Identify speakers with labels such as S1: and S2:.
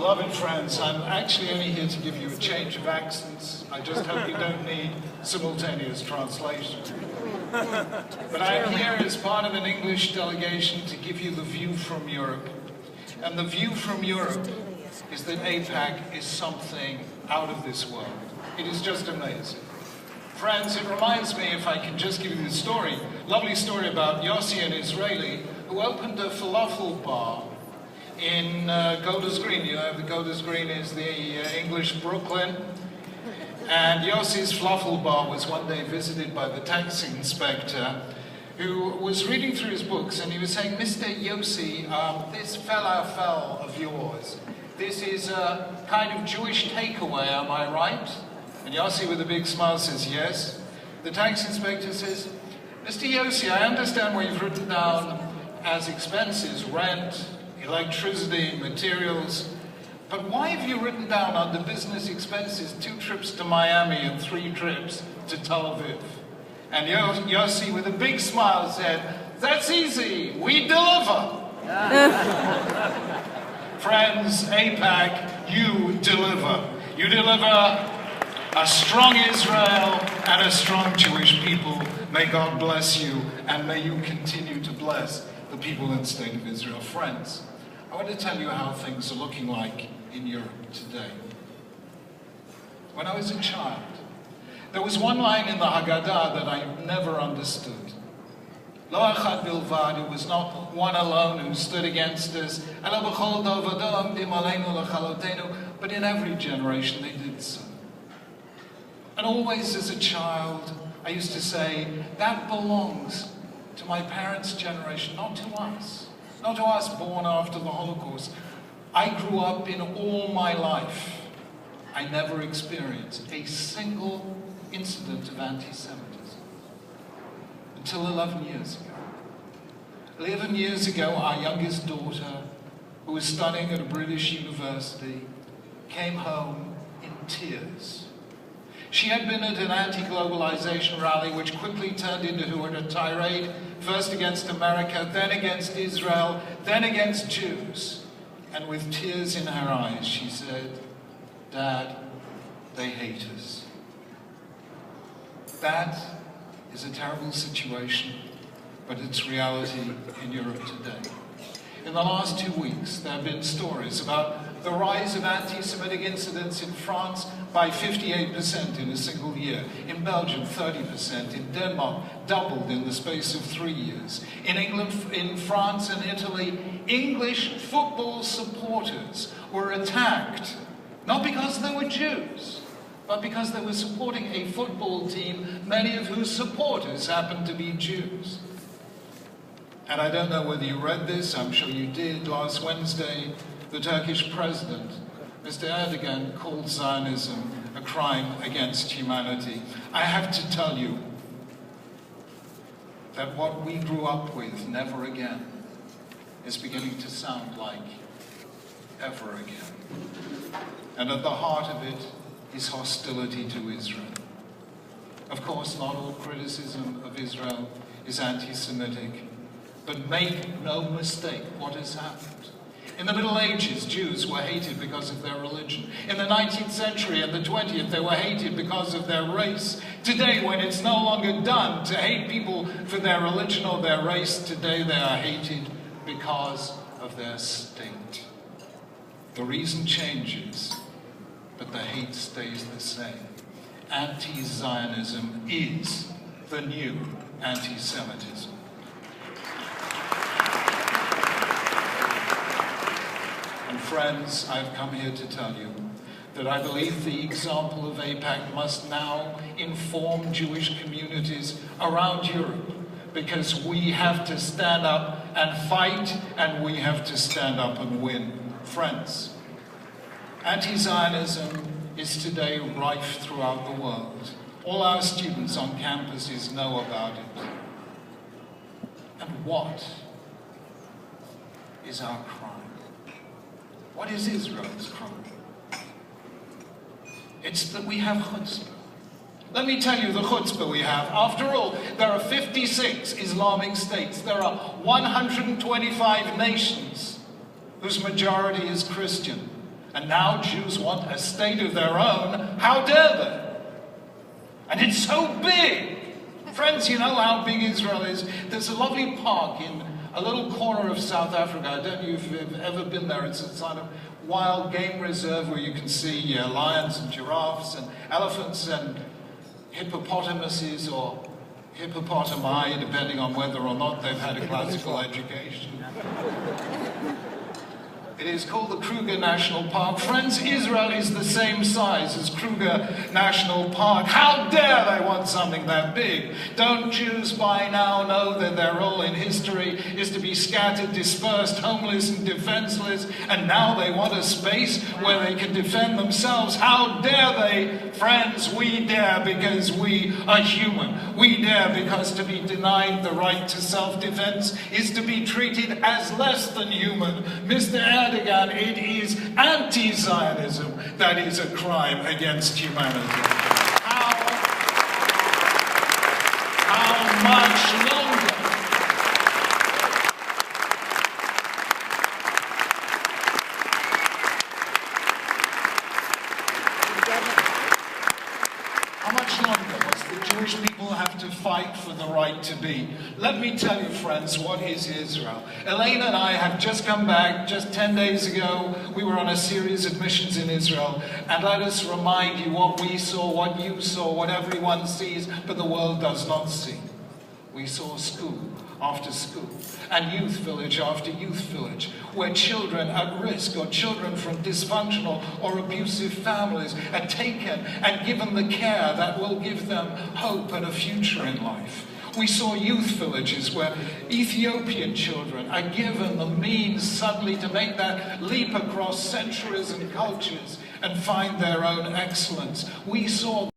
S1: Beloved friends, I'm actually only here to give you a change of accents. I just hope you don't need simultaneous translation. But I'm here as part of an English delegation to give you the view from Europe. And the view from Europe is that AIPAC is something out of this world. It is just amazing. Friends, it reminds me, if I can just give you this story, lovely story about Yossi, an Israeli, who opened a falafel bar in Golders Green. You know, the Golders Green is the English Brooklyn. And Yossi's falafel bar was one day visited by the tax inspector, who was reading through his books, and he was saying, Mr. Yossi, this falafel of yours, this is a kind of Jewish takeaway, am I right? And Yossi, with a big smile, says, yes. The tax inspector says, Mr. Yossi, I understand what you've written down as expenses, rent, electricity, materials, but why have you written down under business expenses 2 trips to Miami and 3 trips to Tel Aviv? And Yossi, with a big smile, said, that's easy, we deliver. Friends, AIPAC, you deliver. You deliver a strong Israel and a strong Jewish people. May God bless you, and may you continue to bless the people in the state of Israel. Friends, I want to tell you how things are looking like in Europe today. When I was a child, there was one line in the Haggadah that I never understood. Lo echad bilvad, it was not one alone who stood against us, but in every generation they did so. And always as a child, I used to say, that belongs to my parents' generation, not to us. Not to us born after the Holocaust. I grew up in all my life. I never experienced a single incident of anti-Semitism until 11 years ago. 11 years ago, our youngest daughter, who was studying at a British university, came home in tears. She had been at an anti-globalization rally which quickly turned into a tirade, first against America, then against Israel, then against Jews. And with tears in her eyes, she said, Dad, they hate us. That is a terrible situation, but it's reality in Europe today. In the last 2 weeks, there have been stories about the rise of anti-Semitic incidents in France by 58% in a single year. In Belgium, 30%. In Denmark, doubled in the space of 3 years. In England, in France and Italy, English football supporters were attacked, not because they were Jews, but because they were supporting a football team, many of whose supporters happened to be Jews. And I don't know whether you read this, I'm sure you did. Last Wednesday, the Turkish president, Mr. Erdogan, called Zionism a crime against humanity. I have to tell you that what we grew up with, never again, is beginning to sound like ever again. And at the heart of it is hostility to Israel. Of course, not all criticism of Israel is anti-Semitic, but make no mistake what has happened. In the Middle Ages, Jews were hated because of their religion. In the 19th century and the 20th, they were hated because of their race. Today, when it's no longer done to hate people for their religion or their race, today they are hated because of their state. The reason changes, but the hate stays the same. Anti-Zionism is the new anti-Semitism. And friends, I've come here to tell you that I believe the example of AIPAC must now inform Jewish communities around Europe, because we have to stand up and fight, and we have to stand up and win. Friends, anti-Zionism is today rife throughout the world. All our students on campuses know about it. And what is our crime? What is Israel's crime? It's that we have chutzpah. Let me tell you the chutzpah we have. After all, there are 56 Islamic states. There are 125 nations whose majority is Christian. And now Jews want a state of their own. How dare they? And it's so big. Friends, you know how big Israel is? There's a lovely park in a little corner of South Africa. I don't know if you've ever been there. It's a kind of wild game reserve where you can see lions and giraffes and elephants and hippopotamuses or hippopotami, depending on whether or not they've had a classical education. It is called the Kruger National Park. Friends, Israel is the same size as Kruger National Park. How dare they want something that big? Don't Jews by now know that their role in history is to be scattered, dispersed, homeless and defenseless, and now they want a space where they can defend themselves? How dare they? Friends, we dare because we are human. We dare because to be denied the right to self-defense is to be treated as less than human. Mr. Erdogan, it is anti-Zionism that is a crime against humanity. How much longer? How much longer must the Jewish people have to fight for the right to be? Let me tell you, friends, what is Israel? Elaine and I have just come back, just 10 days ago. We were on a series of missions in Israel. And let us remind you what we saw, what you saw, what everyone sees, but the world does not see. We saw school after school, and youth village after youth village, where children at risk or children from dysfunctional or abusive families are taken and given the care that will give them hope and a future in life. We saw youth villages where Ethiopian children are given the means suddenly to make that leap across centuries and cultures and find their own excellence. We saw